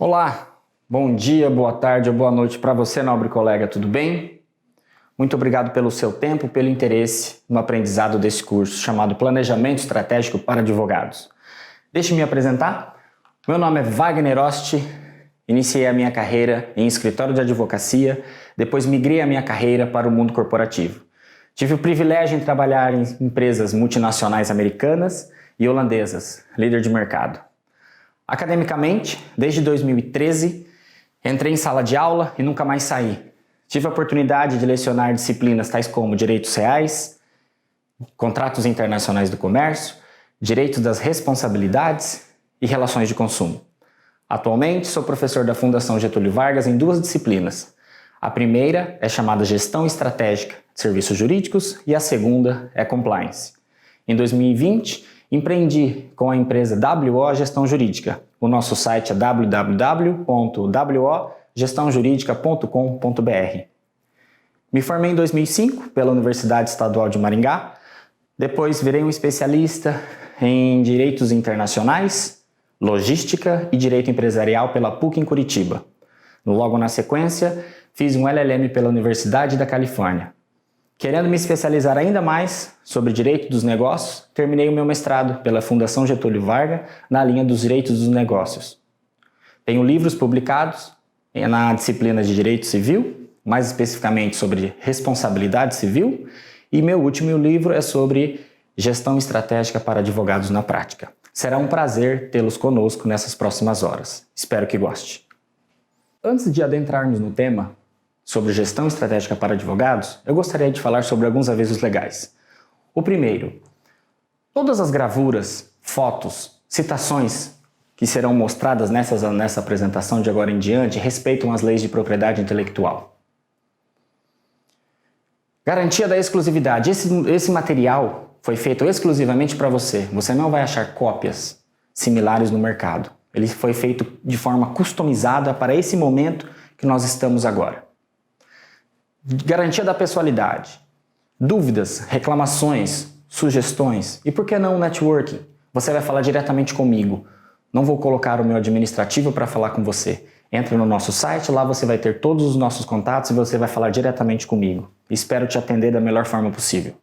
Olá, bom dia, boa tarde ou boa noite para você, nobre colega, tudo bem? Muito obrigado pelo seu tempo, pelo interesse no aprendizado desse curso chamado Planejamento Estratégico para Advogados. Deixe-me me apresentar. Meu nome é Wagner Ost, iniciei a minha carreira em escritório de advocacia, depois migrei a minha carreira para o mundo corporativo. Tive o privilégio de trabalhar em empresas multinacionais americanas e holandesas, líder de mercado. Academicamente, desde 2013, entrei em sala de aula e nunca mais saí. Tive a oportunidade de lecionar disciplinas tais como Direitos Reais, Contratos Internacionais do Comércio, Direitos das Responsabilidades e Relações de Consumo. Atualmente, sou professor da Fundação Getúlio Vargas em duas disciplinas. A primeira é chamada Gestão Estratégica de Serviços Jurídicos e a segunda é Compliance. Em 2020, empreendi com a empresa WO Gestão Jurídica. O nosso site é www.wogestãojuridica.com.br. Me formei em 2005 pela Universidade Estadual de Maringá. Depois virei um especialista em Direitos Internacionais, Logística e Direito Empresarial pela PUC em Curitiba. Logo na sequência, fiz um LLM pela Universidade da Califórnia. Querendo me especializar ainda mais sobre direito dos negócios, terminei o meu mestrado pela Fundação Getúlio Vargas na linha dos direitos dos negócios. Tenho livros publicados na disciplina de Direito Civil, mais especificamente sobre responsabilidade civil, e meu último livro é sobre Gestão Estratégica para Advogados na Prática. Será um prazer tê-los conosco nessas próximas horas. Espero que goste. Antes de adentrarmos no tema sobre gestão estratégica para advogados, eu gostaria de falar sobre alguns avisos legais. O primeiro, todas as gravuras, fotos, citações que serão mostradas nessa apresentação de agora em diante respeitam as leis de propriedade intelectual. Garantia da exclusividade. Esse material foi feito exclusivamente para você. Você não vai achar cópias similares no mercado. Ele foi feito de forma customizada para esse momento que nós estamos agora. Garantia da pessoalidade. Dúvidas, reclamações, sugestões e por que não networking? Você vai falar diretamente comigo. Não vou colocar o meu administrativo para falar com você. Entra no nosso site, lá você vai ter todos os nossos contatos e você vai falar diretamente comigo. Espero te atender da melhor forma possível.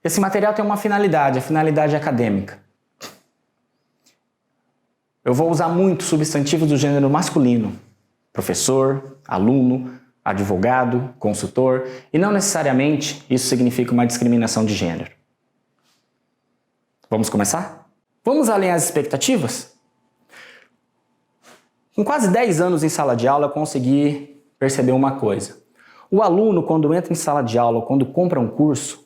Esse material tem uma finalidade, a finalidade acadêmica. Eu vou usar muito substantivos do gênero masculino. Professor, aluno, advogado, consultor, e não necessariamente isso significa uma discriminação de gênero. Vamos começar? Vamos alinhar as expectativas? Com quase 10 anos em sala de aula, eu consegui perceber uma coisa. O aluno, quando entra em sala de aula, quando compra um curso,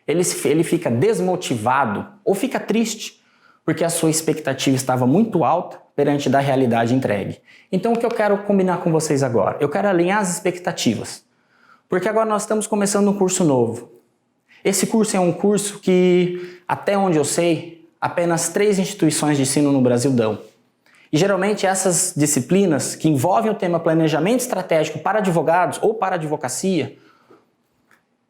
ele fica desmotivado ou fica triste, porque a sua expectativa estava muito alta perante da realidade entregue. Então o que eu quero combinar com vocês agora? Eu quero alinhar as expectativas, porque agora nós estamos começando um curso novo. Esse curso é um curso que, até onde eu sei, apenas 3 instituições de ensino no Brasil dão. E geralmente essas disciplinas que envolvem o tema planejamento estratégico para advogados ou para advocacia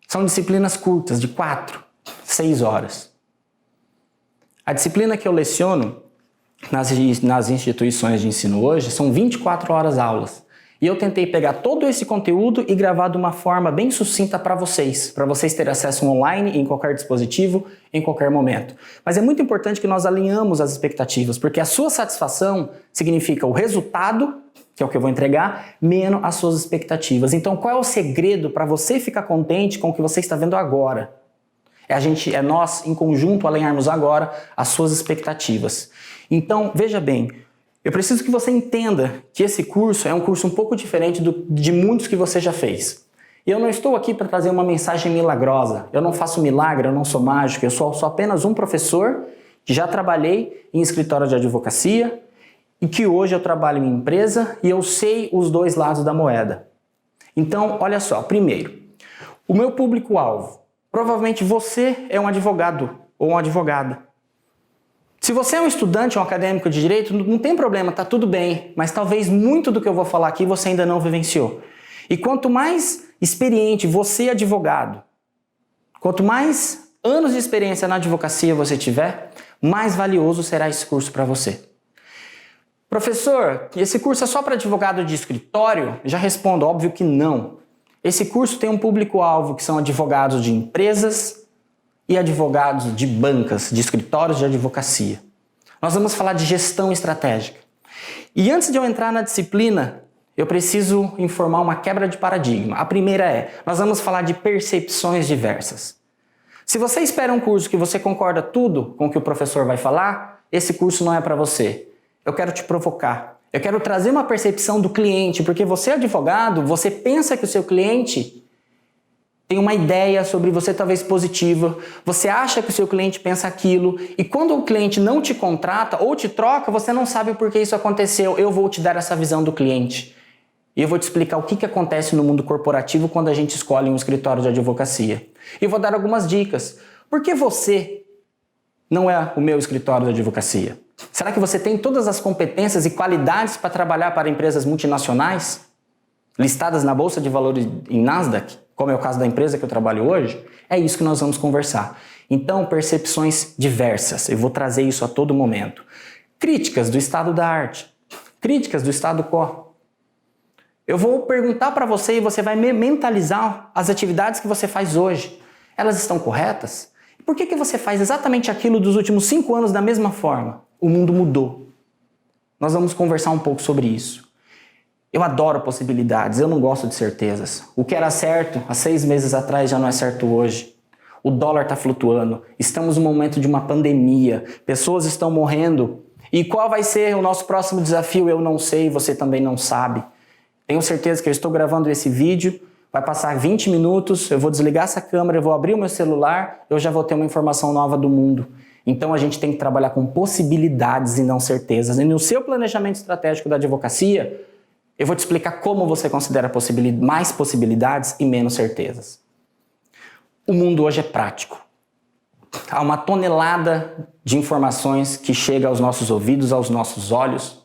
são disciplinas curtas, de 4, 6 horas. A disciplina que eu leciono nas instituições de ensino hoje são 24 horas aulas. E eu tentei pegar todo esse conteúdo e gravar de uma forma bem sucinta para vocês terem acesso online em qualquer dispositivo, em qualquer momento. Mas é muito importante que nós alinhamos as expectativas, porque a sua satisfação significa o resultado, que é o que eu vou entregar, menos as suas expectativas. Então qual é o segredo para você ficar contente com o que você está vendo agora? É nós, em conjunto, alinharmos agora as suas expectativas. Então, veja bem, eu preciso que você entenda que esse curso é um curso um pouco diferente de muitos que você já fez. E eu não estou aqui para trazer uma mensagem milagrosa. Eu não faço milagre, eu não sou mágico, eu sou apenas um professor que já trabalhei em escritório de advocacia e que hoje eu trabalho em empresa e eu sei os dois lados da moeda. Então, olha só, primeiro, o meu público-alvo. Provavelmente você é um advogado ou uma advogada. Se você é um estudante ou um acadêmico de direito, não tem problema, tá tudo bem, mas talvez muito do que eu vou falar aqui você ainda não vivenciou. E quanto mais experiente você, advogado, quanto mais anos de experiência na advocacia você tiver, mais valioso será esse curso para você. Professor, esse curso é só para advogado de escritório? Já respondo, óbvio que não. Esse curso tem um público-alvo que são advogados de empresas e advogados de bancas, de escritórios de advocacia. Nós vamos falar de gestão estratégica. E antes de eu entrar na disciplina, eu preciso informar uma quebra de paradigma. A primeira é, nós vamos falar de percepções diversas. Se você espera um curso que você concorda tudo com o que o professor vai falar, esse curso não é para você. Eu quero te provocar. Eu quero trazer uma percepção do cliente, porque você é advogado, você pensa que o seu cliente tem uma ideia sobre você talvez positiva, você acha que o seu cliente pensa aquilo, e quando o cliente não te contrata ou te troca, você não sabe por que isso aconteceu. Eu vou te dar essa visão do cliente. E eu vou te explicar o que acontece no mundo corporativo quando a gente escolhe um escritório de advocacia. E eu vou dar algumas dicas. Por que você não é o meu escritório de advocacia? Será que você tem todas as competências e qualidades para trabalhar para empresas multinacionais, listadas na Bolsa de Valores em Nasdaq, como é o caso da empresa que eu trabalho hoje? É isso que nós vamos conversar. Então, percepções diversas. Eu vou trazer isso a todo momento. Críticas do estado da arte. Críticas do estado quo. Eu vou perguntar para você e você vai mentalizar as atividades que você faz hoje. Elas estão corretas? Por que você faz exatamente aquilo dos últimos 5 anos da mesma forma? O mundo mudou. Nós vamos conversar um pouco sobre isso. Eu adoro possibilidades, eu não gosto de certezas. O que era certo há 6 meses atrás já não é certo hoje. O dólar está flutuando, estamos no momento de uma pandemia, pessoas estão morrendo. E qual vai ser o nosso próximo desafio? Eu não sei, você também não sabe. Tenho certeza que eu estou gravando esse vídeo, vai passar 20 minutos, eu vou desligar essa câmera, eu vou abrir o meu celular, eu já vou ter uma informação nova do mundo. Então a gente tem que trabalhar com possibilidades e não certezas. E no seu planejamento estratégico da advocacia, eu vou te explicar como você considera mais possibilidades e menos certezas. O mundo hoje é prático. Há uma tonelada de informações que chega aos nossos ouvidos, aos nossos olhos,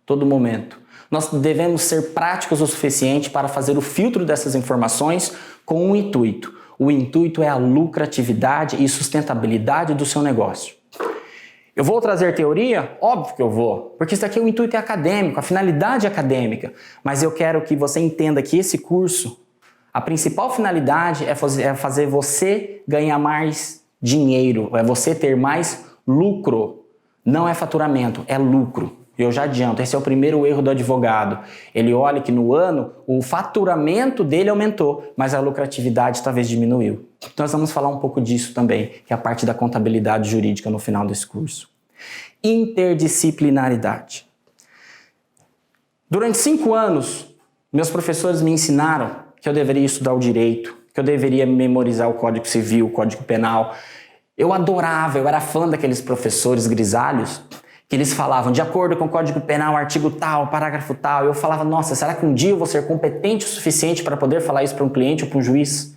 todo momento. Nós devemos ser práticos o suficiente para fazer o filtro dessas informações com um intuito. O intuito é a lucratividade e sustentabilidade do seu negócio. Eu vou trazer teoria? Óbvio que eu vou, porque isso aqui o intuito é acadêmico, a finalidade é acadêmica. Mas eu quero que você entenda que esse curso, a principal finalidade é fazer você ganhar mais dinheiro, é você ter mais lucro. Não é faturamento, é lucro. Eu já adianto, esse é o primeiro erro do advogado. Ele olha que no ano o faturamento dele aumentou, mas a lucratividade talvez diminuiu. Então nós vamos falar um pouco disso também, que é a parte da contabilidade jurídica no final desse curso. Interdisciplinaridade. Durante 5 anos, meus professores me ensinaram que eu deveria estudar o direito, que eu deveria memorizar o Código Civil, o Código Penal. Eu adorava, eu era fã daqueles professores grisalhos que eles falavam, de acordo com o Código Penal, artigo tal, parágrafo tal. Eu falava, nossa, será que um dia eu vou ser competente o suficiente para poder falar isso para um cliente ou para um juiz?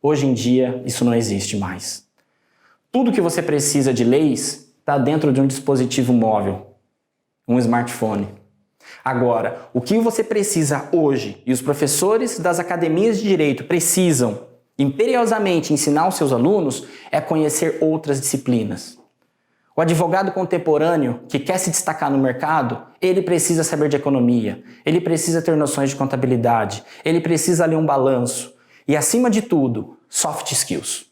Hoje em dia, isso não existe mais. Tudo que você precisa de leis está dentro de um dispositivo móvel, um smartphone. Agora, o que você precisa hoje, e os professores das academias de direito precisam imperiosamente ensinar aos seus alunos, é conhecer outras disciplinas. O advogado contemporâneo que quer se destacar no mercado, ele precisa saber de economia, ele precisa ter noções de contabilidade, ele precisa ler um balanço e, acima de tudo, soft skills.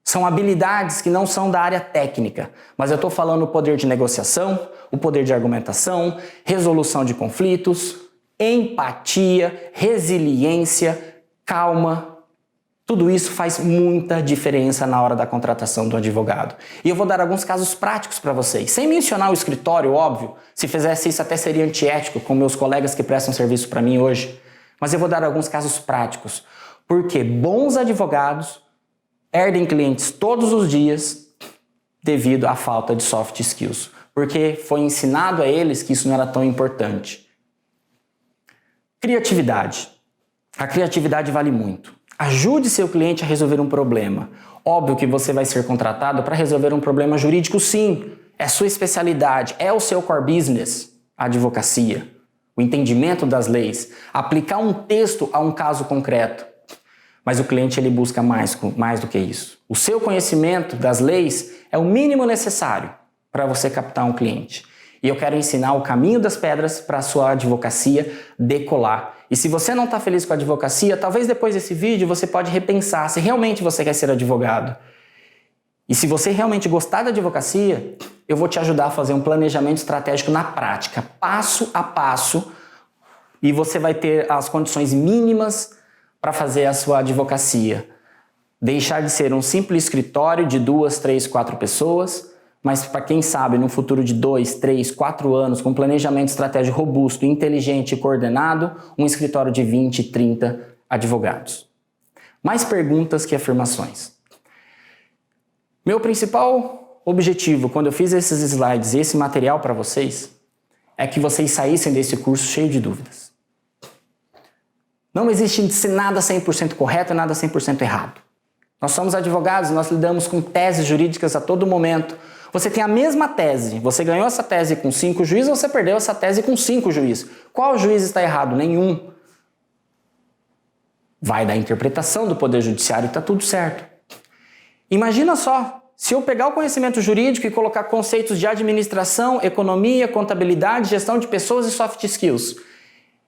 São habilidades que não são da área técnica, mas eu estou falando o poder de negociação, o poder de argumentação, resolução de conflitos, empatia, resiliência, calma. Tudo isso faz muita diferença na hora da contratação do advogado. E eu vou dar alguns casos práticos para vocês. Sem mencionar o escritório, óbvio. Se fizesse isso até seria antiético com meus colegas que prestam serviço para mim hoje. Mas eu vou dar alguns casos práticos. Porque bons advogados perdem clientes todos os dias devido à falta de soft skills. Porque foi ensinado a eles que isso não era tão importante. Criatividade. A criatividade vale muito. Ajude seu cliente a resolver um problema. Óbvio que você vai ser contratado para resolver um problema jurídico, sim. É sua especialidade, é o seu core business, a advocacia, o entendimento das leis, aplicar um texto a um caso concreto. Mas o cliente ele busca mais do que isso. O seu conhecimento das leis é o mínimo necessário para você captar um cliente. E eu quero ensinar o caminho das pedras para a sua advocacia decolar. E se você não está feliz com a advocacia, talvez depois desse vídeo você pode repensar se realmente você quer ser advogado. E se você realmente gostar da advocacia, eu vou te ajudar a fazer um planejamento estratégico na prática, passo a passo, e você vai ter as condições mínimas para fazer a sua advocacia. Deixar de ser um simples escritório de 2, 3, 4 pessoas, mas para quem sabe, no futuro de 2, 3, 4 anos, com planejamento estratégico robusto, inteligente e coordenado, um escritório de 20, 30 advogados. Mais perguntas que afirmações. Meu principal objetivo, quando eu fiz esses slides e esse material para vocês, é que vocês saíssem desse curso cheio de dúvidas. Não existe nada 100% correto e nada 100% errado. Nós somos advogados, nós lidamos com teses jurídicas a todo momento. Você tem a mesma tese, você ganhou essa tese com 5 juízes ou você perdeu essa tese com 5 juízes. Qual juiz está errado? Nenhum. Vai da interpretação do Poder Judiciário e está tudo certo. Imagina só, se eu pegar o conhecimento jurídico e colocar conceitos de administração, economia, contabilidade, gestão de pessoas e soft skills.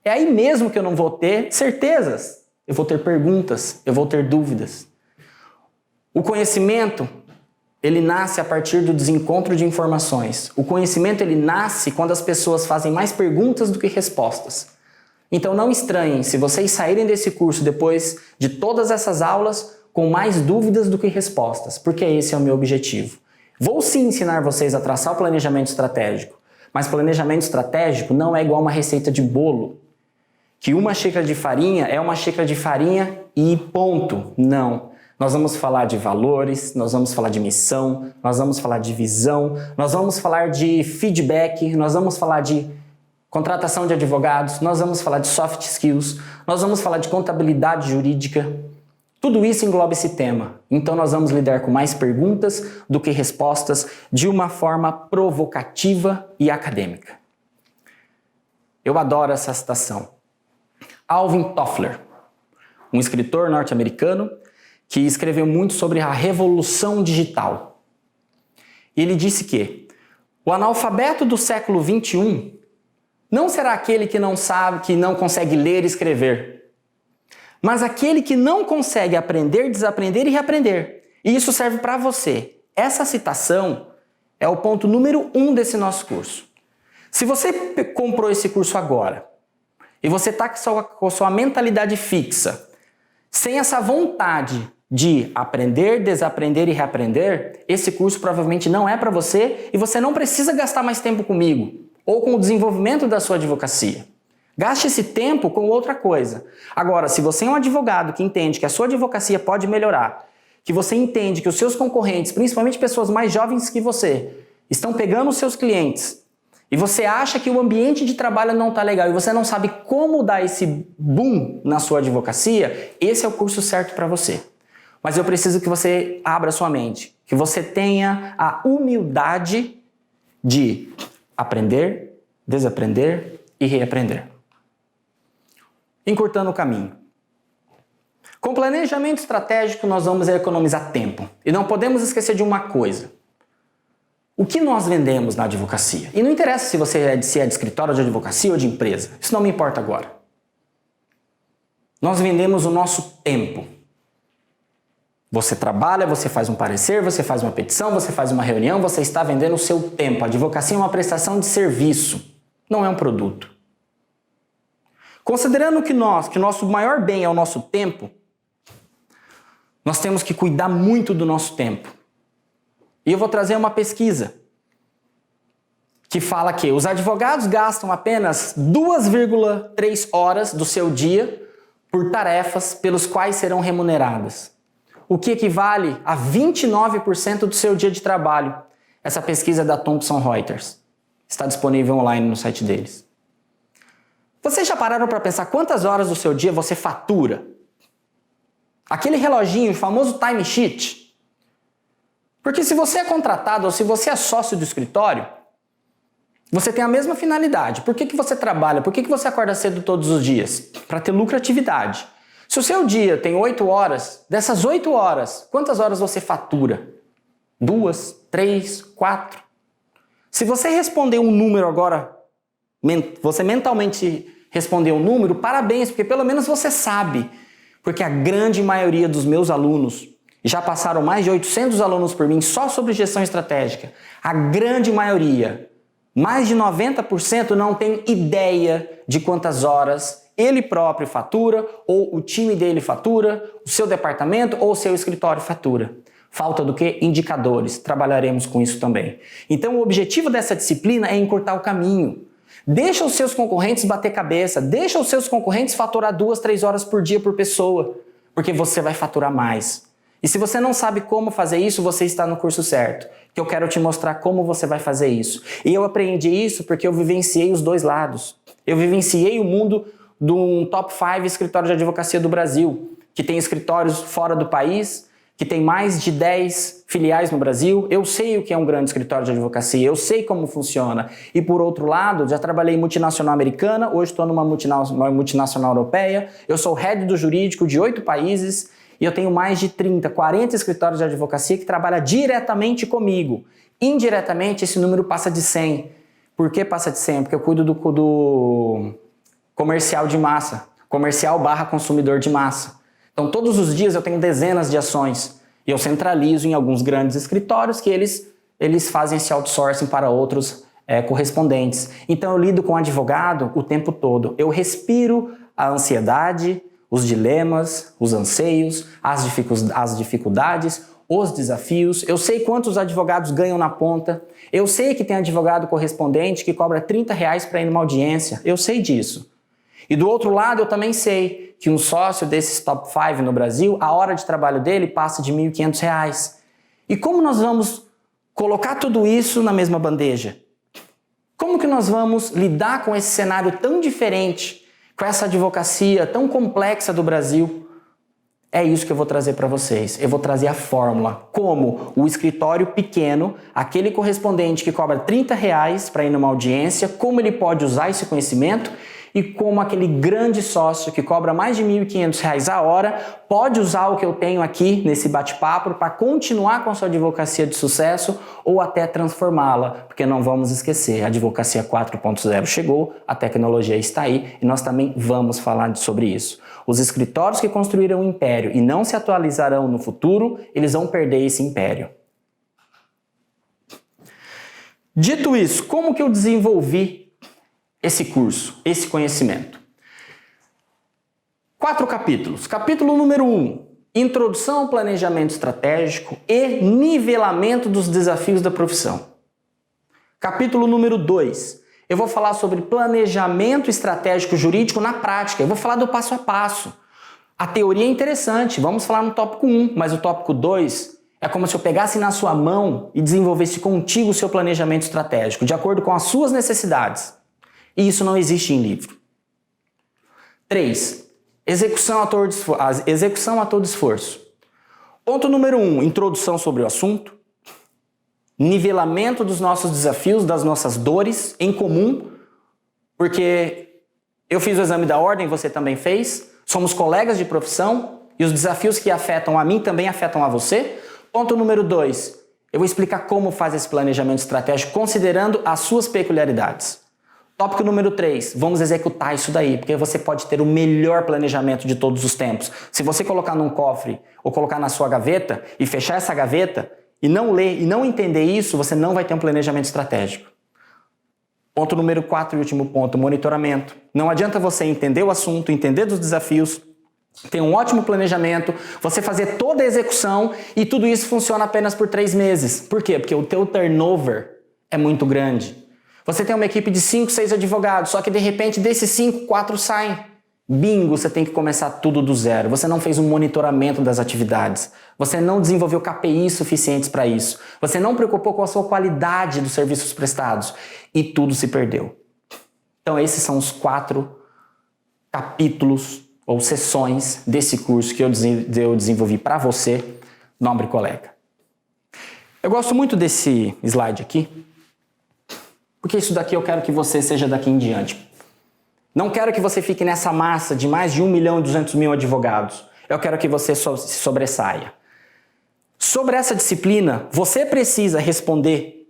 É aí mesmo que eu não vou ter certezas. Eu vou ter perguntas, eu vou ter dúvidas. O conhecimento, ele nasce a partir do desencontro de informações. O conhecimento, ele nasce quando as pessoas fazem mais perguntas do que respostas. Então não estranhem se vocês saírem desse curso depois de todas essas aulas com mais dúvidas do que respostas, porque esse é o meu objetivo. Vou sim ensinar vocês a traçar o planejamento estratégico, mas planejamento estratégico não é igual uma receita de bolo, que uma xícara de farinha é uma xícara de farinha e ponto. Não. Nós vamos falar de valores, nós vamos falar de missão, nós vamos falar de visão, nós vamos falar de feedback, nós vamos falar de contratação de advogados, nós vamos falar de soft skills, nós vamos falar de contabilidade jurídica. Tudo isso engloba esse tema. Então nós vamos lidar com mais perguntas do que respostas de uma forma provocativa e acadêmica. Eu adoro essa citação. Alvin Toffler, um escritor norte-americano que escreveu muito sobre a revolução digital. Ele disse que o analfabeto do século XXI não será aquele que não sabe, que não consegue ler e escrever, mas aquele que não consegue aprender, desaprender e reaprender. E isso serve para você. Essa citação é o ponto número 1 desse nosso curso. Se você comprou esse curso agora e você está com a sua mentalidade fixa, sem essa vontade de aprender, desaprender e reaprender, esse curso provavelmente não é para você e você não precisa gastar mais tempo comigo ou com o desenvolvimento da sua advocacia. Gaste esse tempo com outra coisa. Agora, se você é um advogado que entende que a sua advocacia pode melhorar, que você entende que os seus concorrentes, principalmente pessoas mais jovens que você, estão pegando os seus clientes e você acha que o ambiente de trabalho não está legal e você não sabe como dar esse boom na sua advocacia, esse é o curso certo para você. Mas eu preciso que você abra sua mente, que você tenha a humildade de aprender, desaprender e reaprender. Encurtando o caminho. Com planejamento estratégico, nós vamos economizar tempo. E não podemos esquecer de uma coisa. O que nós vendemos na advocacia? E não interessa se você é de escritório de advocacia ou de empresa. Isso não me importa agora. Nós vendemos o nosso tempo. Você trabalha, você faz um parecer, você faz uma petição, você faz uma reunião, você está vendendo o seu tempo. A advocacia é uma prestação de serviço, não é um produto. Considerando que nosso maior bem é o nosso tempo, nós temos que cuidar muito do nosso tempo. E eu vou trazer uma pesquisa que fala que os advogados gastam apenas 2,3 horas do seu dia por tarefas pelos quais serão remuneradas, o que equivale a 29% do seu dia de trabalho. Essa pesquisa é da Thomson Reuters. Está disponível online no site deles. Vocês já pararam para pensar quantas horas do seu dia você fatura? Aquele reloginho, o famoso time sheet. Porque se você é contratado ou se você é sócio do escritório, você tem a mesma finalidade. Por que você trabalha? Por que você acorda cedo todos os dias? Para ter lucratividade. Se o seu dia tem 8 horas, dessas 8 horas, quantas horas você fatura? 2, 3, 4? Se você responder um número agora, você mentalmente respondeu um número, parabéns, porque pelo menos você sabe. Porque a grande maioria dos meus alunos, já passaram mais de 800 alunos por mim só sobre gestão estratégica, a grande maioria, mais de 90% não tem ideia de quantas horas ele próprio fatura, ou o time dele fatura, o seu departamento ou o seu escritório fatura. Falta do que? Indicadores. Trabalharemos com isso também. Então o objetivo dessa disciplina é encurtar o caminho. Deixa os seus concorrentes bater cabeça, deixa os seus concorrentes faturar 2, 3 horas por dia por pessoa, porque você vai faturar mais. E se você não sabe como fazer isso, você está no curso certo, que eu quero te mostrar como você vai fazer isso. E eu aprendi isso porque eu vivenciei os dois lados. Eu vivenciei o mundo de um top 5 escritório de advocacia do Brasil, que tem escritórios fora do país, que tem mais de 10 filiais no Brasil. Eu sei o que é um grande escritório de advocacia, eu sei como funciona. E por outro lado, já trabalhei em multinacional americana, hoje estou numa multinacional europeia, eu sou head do jurídico de 8 países e eu tenho mais de 30, 40 escritórios de advocacia que trabalham diretamente comigo. Indiretamente, esse número passa de 100. Por que passa de 100? Porque eu cuido do comercial de massa, comercial/consumidor de massa. Então, todos os dias eu tenho dezenas de ações e eu centralizo em alguns grandes escritórios que eles fazem esse outsourcing para outros correspondentes. Então, eu lido com o advogado o tempo todo. Eu respiro a ansiedade, os dilemas, os anseios, as dificuldades, os desafios. Eu sei quantos advogados ganham na ponta. Eu sei que tem advogado correspondente que cobra R$30 para ir numa audiência. Eu sei disso. E do outro lado, eu também sei que um sócio desses top 5 no Brasil, a hora de trabalho dele passa de R$1.500. E como nós vamos colocar tudo isso na mesma bandeja? Como que nós vamos lidar com esse cenário tão diferente, com essa advocacia tão complexa do Brasil? É isso que eu vou trazer para vocês. Eu vou trazer a fórmula. Como o escritório pequeno, aquele correspondente que cobra R$30 para ir numa audiência, como ele pode usar esse conhecimento e como aquele grande sócio que cobra mais de R$1.500 a hora pode usar o que eu tenho aqui nesse bate-papo para continuar com a sua advocacia de sucesso ou até transformá-la, porque não vamos esquecer, a advocacia 4.0 chegou, a tecnologia está aí e nós também vamos falar sobre isso. Os escritórios que construíram um império e não se atualizarão no futuro, eles vão perder esse império. Dito isso, como que eu desenvolvi esse curso, esse conhecimento? 4 capítulos. Capítulo número 1, Introdução ao Planejamento Estratégico e Nivelamento dos Desafios da Profissão. Capítulo número 2, eu vou falar sobre planejamento estratégico jurídico na prática. Eu vou falar do passo a passo. A teoria é interessante, vamos falar no tópico 1, mas o tópico 2 é como se eu pegasse na sua mão e desenvolvesse contigo o seu planejamento estratégico, de acordo com as suas necessidades. E isso não existe em livro. 3. Execução a todo esforço. Ponto número 1, introdução sobre o assunto. Nivelamento dos nossos desafios, das nossas dores em comum. Porque eu fiz o exame da ordem, você também fez. Somos colegas de profissão e os desafios que afetam a mim também afetam a você. Ponto número 2, eu vou explicar como faz esse planejamento estratégico considerando as suas peculiaridades. Tópico número 3, vamos executar isso daí, porque você pode ter o melhor planejamento de todos os tempos. Se você colocar num cofre ou colocar na sua gaveta e fechar essa gaveta e não ler e não entender isso, você não vai ter um planejamento estratégico. Ponto número 4 e último ponto, monitoramento. Não adianta você entender o assunto, entender dos desafios, ter um ótimo planejamento, você fazer toda a execução e tudo isso funciona apenas por 3 meses. Por quê? Porque o teu turnover é muito grande. Você tem uma equipe de 5, 6 advogados, só que de repente desses 5, 4 saem. Bingo, você tem que começar tudo do zero. Você não fez um monitoramento das atividades. Você não desenvolveu KPIs suficientes para isso. Você não preocupou com a sua qualidade dos serviços prestados. E tudo se perdeu. Então esses são os 4 capítulos ou sessões desse curso que eu desenvolvi para você, nobre colega. Eu gosto muito desse slide aqui, porque isso daqui eu quero que você seja daqui em diante. Não quero que você fique nessa massa de mais de 1.200.000 advogados. Eu quero que você se sobressaia. Sobre essa disciplina, você precisa responder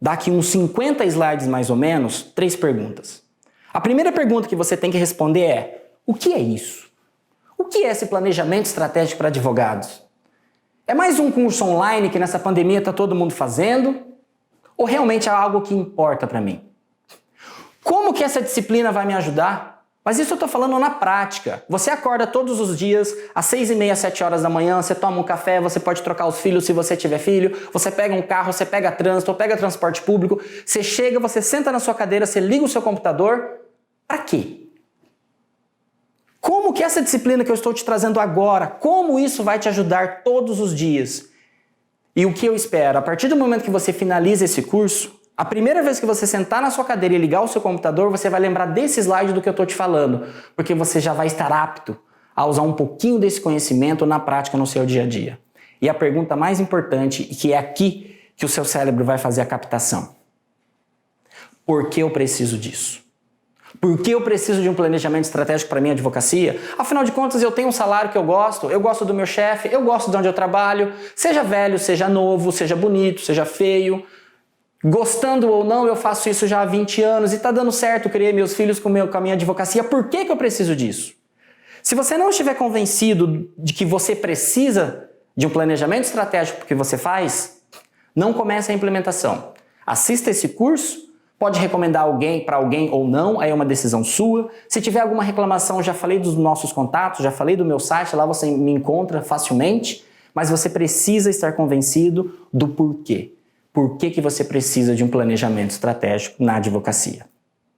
daqui uns 50 slides mais ou menos, 3 perguntas. A primeira pergunta que você tem que responder é: o que é isso? O que é esse planejamento estratégico para advogados? É mais um curso online que nessa pandemia está todo mundo fazendo? Ou realmente é algo que importa para mim? Como que essa disciplina vai me ajudar? Mas isso eu estou falando na prática. Você acorda todos os dias, às 6h30, 7 horas da manhã, você toma um café, você pode trocar os filhos se você tiver filho, você pega um carro, você pega trânsito, ou pega transporte público, você chega, você senta na sua cadeira, você liga o seu computador. Para quê? Como que essa disciplina que eu estou te trazendo agora, como isso vai te ajudar todos os dias? E o que eu espero? A partir do momento que você finaliza esse curso, a primeira vez que você sentar na sua cadeira e ligar o seu computador, você vai lembrar desse slide do que eu estou te falando, porque você já vai estar apto a usar um pouquinho desse conhecimento na prática no seu dia a dia. E a pergunta mais importante, e que é aqui que o seu cérebro vai fazer a captação: por que eu preciso disso? Por que eu preciso de um planejamento estratégico para minha advocacia? Afinal de contas, eu tenho um salário que eu gosto do meu chefe, eu gosto de onde eu trabalho, seja velho, seja novo, seja bonito, seja feio. Gostando ou não, eu faço isso já há 20 anos e está dando certo, eu criei meus filhos com a minha advocacia. Por que eu preciso disso? Se você não estiver convencido de que você precisa de um planejamento estratégico para o que você faz, não comece a implementação. Assista esse curso. Pode recomendar alguém para alguém ou não, aí é uma decisão sua. Se tiver alguma reclamação, já falei dos nossos contatos, já falei do meu site, lá você me encontra facilmente, mas você precisa estar convencido do porquê. Por que você precisa de um planejamento estratégico na advocacia?